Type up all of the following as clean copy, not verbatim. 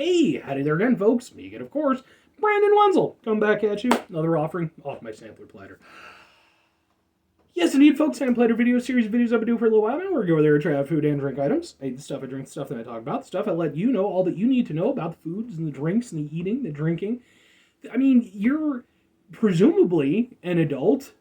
Hey, howdy there again, folks. Me again, of course, Brandon Wenzel. Come back at you. Another offering off my sampler platter. Yes, indeed, folks. Sampler platter video series of videos I've been doing for a little while now. We're going there to try out food and drink items. I eat the stuff I drink, the stuff that I talk about, the stuff I let you know all that you need to know about the foods and the drinks and the eating, the drinking. I mean, you're presumably an adult.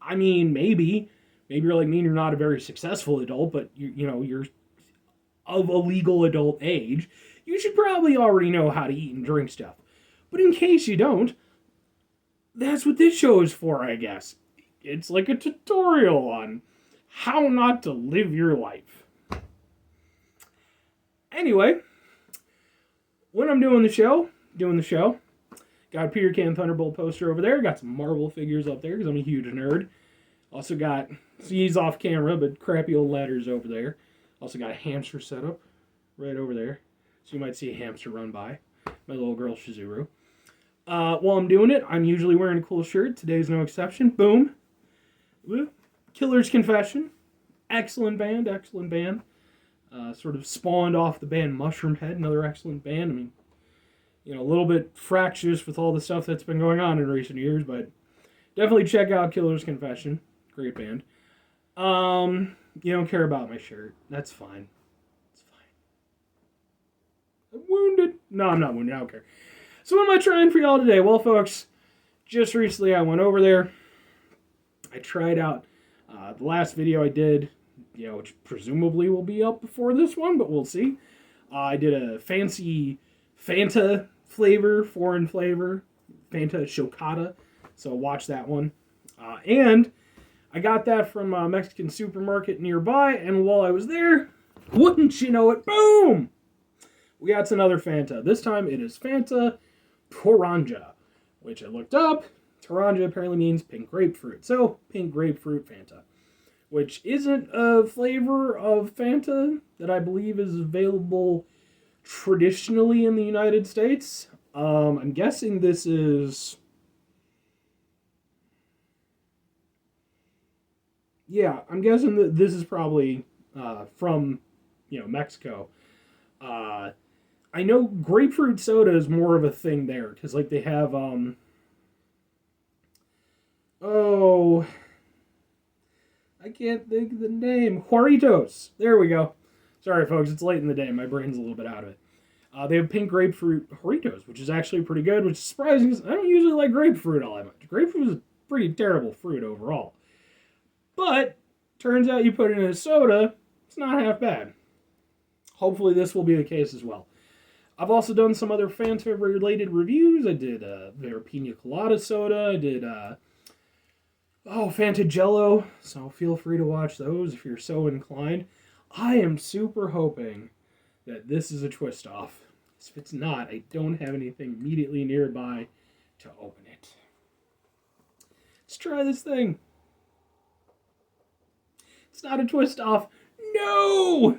I mean, maybe you're like me and you're not a very successful adult, but you're of a legal adult age. You should probably already know how to eat and drink stuff. But in case you don't, that's what this show is for, I guess. It's like a tutorial on how not to live your life. Anyway, when I'm doing the show, got a Peter Can Thunderbolt poster over there, got some Marvel figures up there because I'm a huge nerd. Also got, he's off camera, but crappy old ladders over there. Also got a hamster setup right over there. So you might see a hamster run by. My little girl, Shizuru. While I'm doing it, I'm usually wearing a cool shirt. Today's no exception. Boom. Killer's Confession. Excellent band, excellent band. Sort of spawned off the band Mushroom Head, another excellent band. I mean, a little bit fractious with all the stuff that's been going on in recent years, but definitely check out Killer's Confession. Great band. You don't care about my shirt. That's fine. I'm wounded. No, I'm not wounded. I don't care. So what am I trying for y'all today? Well, folks, just recently I went over there. I tried out the last video I did, which presumably will be up before this one, but we'll see. I did a fancy Fanta flavor, foreign flavor, Fanta Chocada. So watch that one. And I got that from a Mexican supermarket nearby, and while I was there, wouldn't you know it, boom! We got another Fanta. This time it is Fanta Toronja, which I looked up. Toronja apparently means pink grapefruit. So, pink grapefruit Fanta, which isn't a flavor of Fanta that I believe is available traditionally in the United States. I'm guessing this is... Yeah, I'm guessing that this is probably from, Mexico. I know grapefruit soda is more of a thing there, because, they have, I can't think of the name. Juaritos. There we go. Sorry, folks, it's late in the day. My brain's a little bit out of it. They have pink grapefruit Juaritos, which is actually pretty good, which is surprising, because I don't usually like grapefruit all that much. Grapefruit is a pretty terrible fruit overall. But, turns out you put it in a soda, it's not half bad. Hopefully this will be the case as well. I've also done some other Fanta-related reviews. I did their Pina Colada soda. I did, Fanta Jello. So feel free to watch those if you're so inclined. I am super hoping that this is a twist-off. If it's not, I don't have anything immediately nearby to open it. Let's try this thing. It's not a twist-off. No!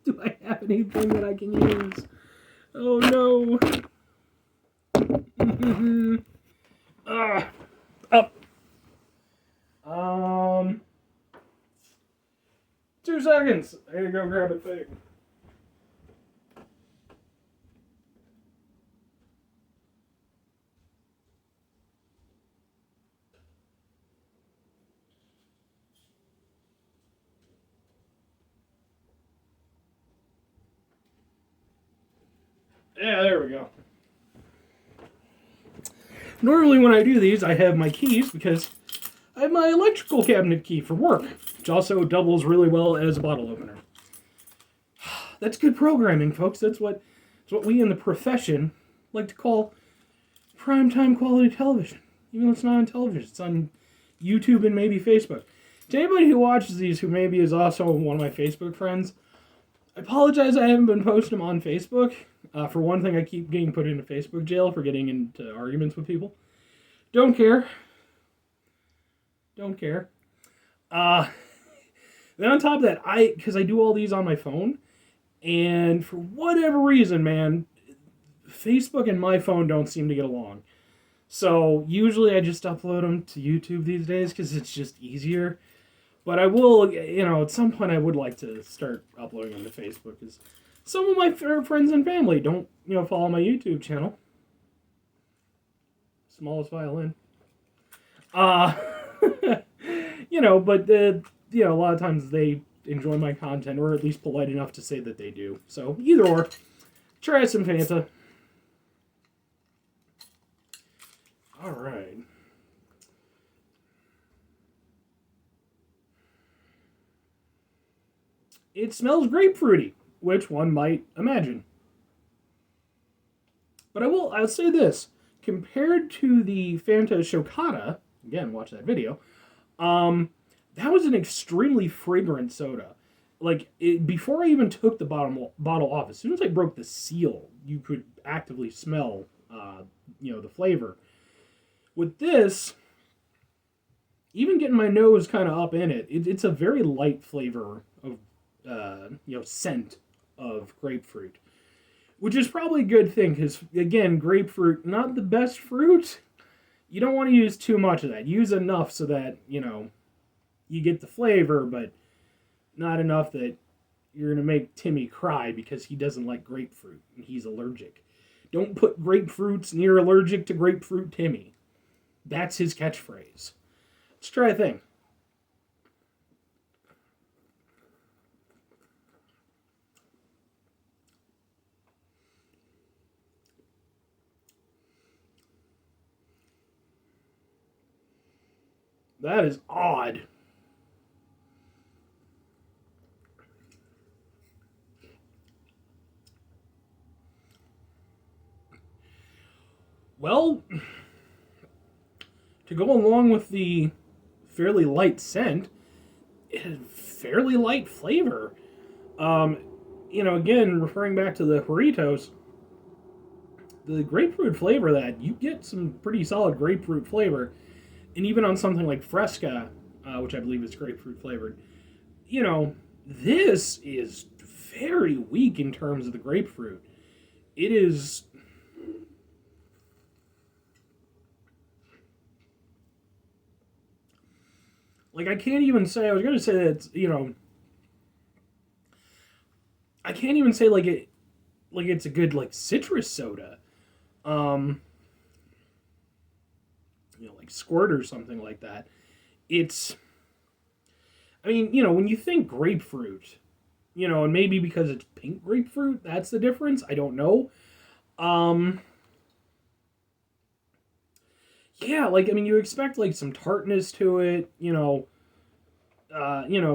Do I have anything that I can use? Oh, no. Up. 2 seconds. I gotta go grab a thing. Yeah, there we go. Normally when I do these, I have my keys because I have my electrical cabinet key for work, which also doubles really well as a bottle opener. That's good programming, folks. That's what we in the profession like to call primetime quality television. Even though it's not on television, it's on YouTube and maybe Facebook. To anybody who watches these who maybe is also one of my Facebook friends, I apologize I haven't been posting them on Facebook. For one thing, I keep getting put into Facebook jail for getting into arguments with people. Don't care. Then on top of that, because I do all these on my phone, and for whatever reason, man, Facebook and my phone don't seem to get along. So usually I just upload them to YouTube these days because it's just easier. But I will, at some point I would like to start uploading them to Facebook because Some of my friends and family don't, follow my YouTube channel. Smallest violin. Uh, but a lot of times they enjoy my content, or at least polite enough to say that they do. So either or, try some Fanta. All right. It smells grapefruity, which one might imagine. But I'll say this. Compared to the Fanta Chocada, again, watch that video, that was an extremely fragrant soda. Like, before I even took the bottle off, as soon as I broke the seal, you could actively smell, the flavor. With this, even getting my nose kind of up in it's a very light flavor of, scent of grapefruit. Which is probably a good thing, because, again, grapefruit, not the best fruit. You don't want to use too much of that. Use enough so that, you get the flavor, but not enough that you're going to make Timmy cry because he doesn't like grapefruit and he's allergic. Don't put grapefruits near allergic to grapefruit Timmy. That's his catchphrase. Let's try a thing. That is odd. Well, to go along with the fairly light scent, it has fairly light flavor. Again, referring back to the Doritos, the grapefruit flavor that you get some pretty solid grapefruit flavor, and even on something like Fresca, which I believe is grapefruit flavored, this is very weak in terms of the grapefruit. It is. Like, I can't even say, I was going to say that it's, I can't even say, like, it's a good, like, citrus soda. Like Squirt or something like that. It's, when you think grapefruit, and maybe because it's pink grapefruit, that's the difference. I don't know. Yeah, you expect, like, some tartness to it,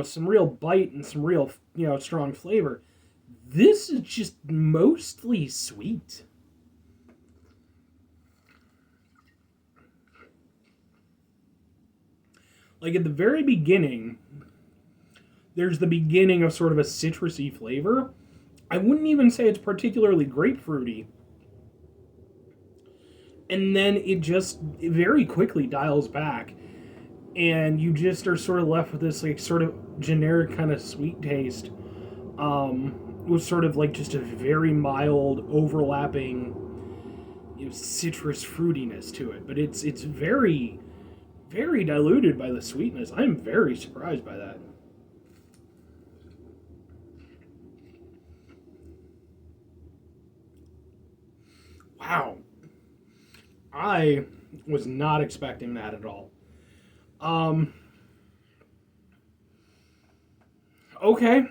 some real bite and some real, strong flavor. This is just mostly sweet. Like, at the very beginning, there's the beginning of sort of a citrusy flavor. I wouldn't even say it's particularly grapefruity. And then it very quickly dials back. And you just are sort of left with this, like, sort of generic kind of sweet taste. With sort of, like, just a very mild, overlapping, citrus fruitiness to it. But it's very, very diluted by the sweetness. I'm very surprised by that. Wow. I was not expecting that at all. Okay.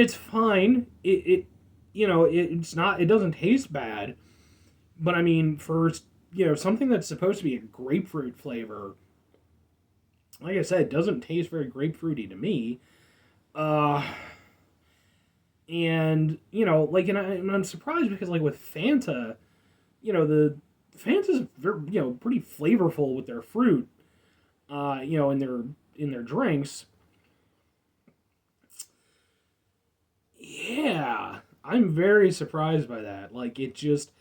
It's fine. It's not, it doesn't taste bad. But for, something that's supposed to be a grapefruit flavor, like I said, it doesn't taste very grapefruity to me. And I'm surprised because, like, with Fanta, the Fanta's very, pretty flavorful with their fruit, in their drinks. Yeah, I'm very surprised by that. Like, it just,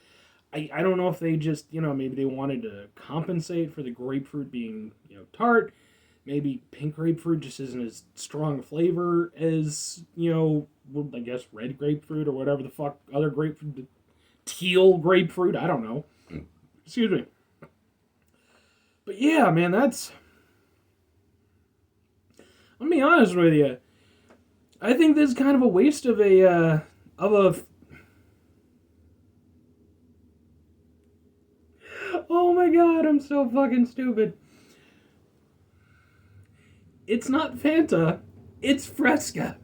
I don't know if they just, maybe they wanted to compensate for the grapefruit being, tart. Maybe pink grapefruit just isn't as strong a flavor as, I guess red grapefruit or whatever the fuck other grapefruit, teal grapefruit, I don't know. Excuse me. But yeah, man, Let me be honest with you. I think this is kind of a waste of a oh my god, I'm so fucking stupid. It's not Fanta, it's Fresca.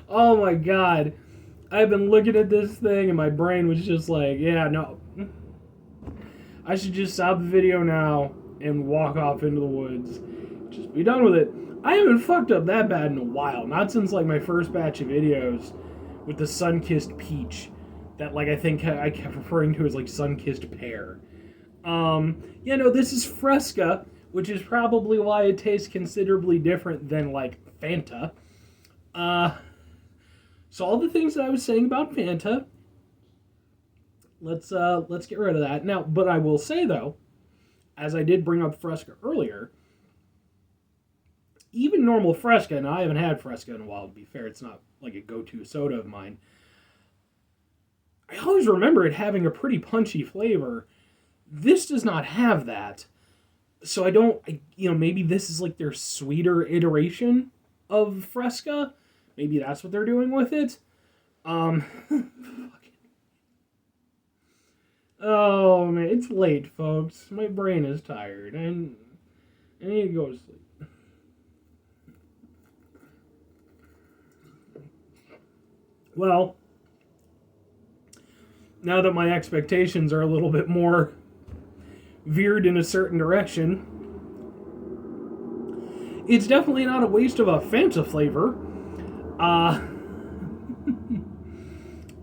Oh my god. I've been looking at this thing and my brain was just like, yeah, no. I should just stop the video now and walk off into the woods. Just be done with it. I haven't fucked up that bad in a while. Not since like my first batch of videos with the sun-kissed peach. That like I think I kept referring to as like sun-kissed pear. Yeah, no, this is Fresca, which is probably why it tastes considerably different than like Fanta. So all the things that I was saying about Fanta, let's get rid of that. Now, but I will say though, as I did bring up Fresca earlier, even normal Fresca, and I haven't had Fresca in a while, to be fair, it's not like a go-to soda of mine. I always remember it having a pretty punchy flavor. This does not have that. So maybe this is like their sweeter iteration of Fresca. Maybe that's what they're doing with it. Oh man, it's late, folks. My brain is tired, and I need to go to sleep. Well, now that my expectations are a little bit more veered in a certain direction, it's definitely not a waste of a Fanta flavor.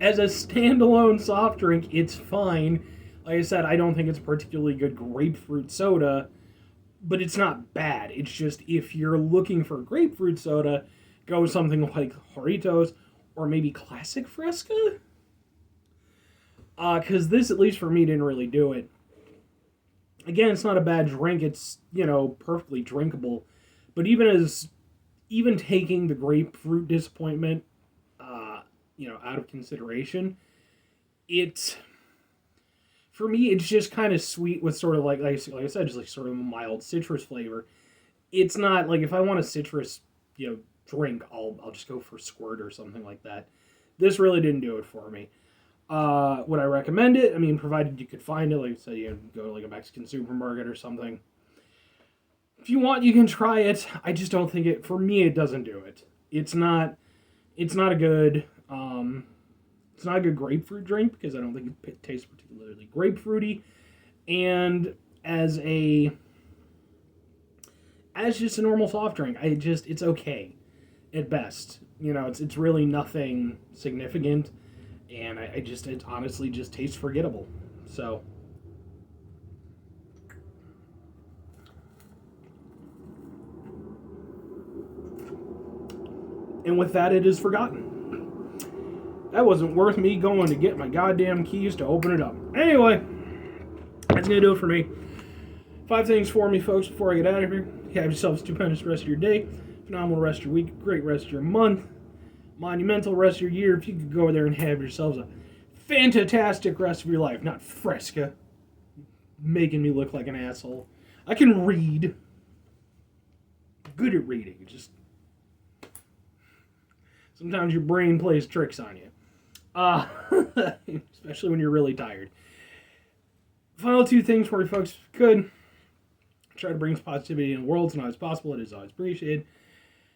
As a standalone soft drink, it's fine. Like I said, I don't think it's a particularly good grapefruit soda, but it's not bad. It's just if you're looking for grapefruit soda, go something like Doritos or maybe Classic Fresca. Because this, at least for me, didn't really do it. Again, it's not a bad drink. It's, perfectly drinkable. But even taking the grapefruit disappointment, out of consideration, for me, it's just kind of sweet with sort of like I said, just like sort of a mild citrus flavor. It's not like if I want a citrus, drink, I'll just go for Squirt or something like that. This really didn't do it for me. Would I recommend it? I mean, provided you could find it, like I said, you go to like a Mexican supermarket or something. If you want, you can try it. I just don't think for me, it doesn't do it. It's not a good grapefruit drink because I don't think it tastes particularly grapefruity. And as just a normal soft drink, it's okay at best. It's really nothing significant. And it honestly just tastes forgettable. So, and with that, it is forgotten. That wasn't worth me going to get my goddamn keys to open it up. Anyway, that's going to do it for me. 5 things for me, folks, before I get out of here. Have yourself a stupendous rest of your day. Phenomenal rest of your week. Great rest of your month. Monumental rest of your year. If you could go there and have yourselves a fantastic rest of your life. Not Fresca. Making me look like an asshole. I can read. Good at reading. Just sometimes your brain plays tricks on you. Especially when you're really tired. Final 2 things for you folks. If you could, try to bring some positivity in the world as much as possible. It is always appreciated.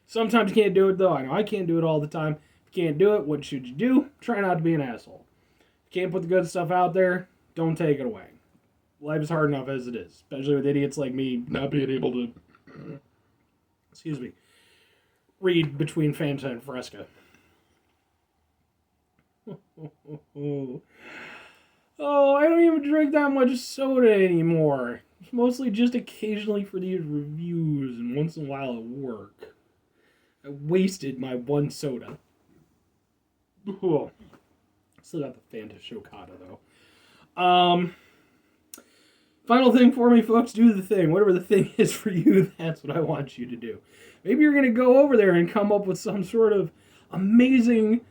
Sometimes you can't do it, though. I know I can't do it all the time. If you can't do it, what should you do? Try not to be an asshole. If you can't put the good stuff out there, don't take it away. Life is hard enough as it is, especially with idiots like me not being able to, read between Fanta and Fresca. Oh, I don't even drink that much soda anymore. It's mostly just occasionally for these reviews and once in a while at work. I wasted my 1 soda. Oh. Still got the Fanta Chocata, though. Final thing for me, folks, do the thing. Whatever the thing is for you, that's what I want you to do. Maybe you're going to go over there and come up with some sort of amazing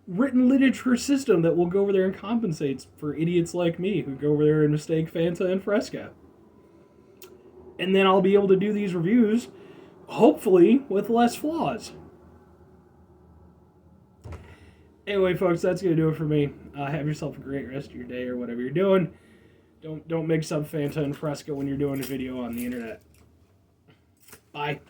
written literature system that will go over there and compensates for idiots like me who go over there and mistake Fanta and Fresca. And then I'll be able to do these reviews hopefully with less flaws. Anyway, folks, that's going to do it for me. Have yourself a great rest of your day or whatever you're doing. Don't mix up Fanta and Fresca when you're doing a video on the internet. Bye.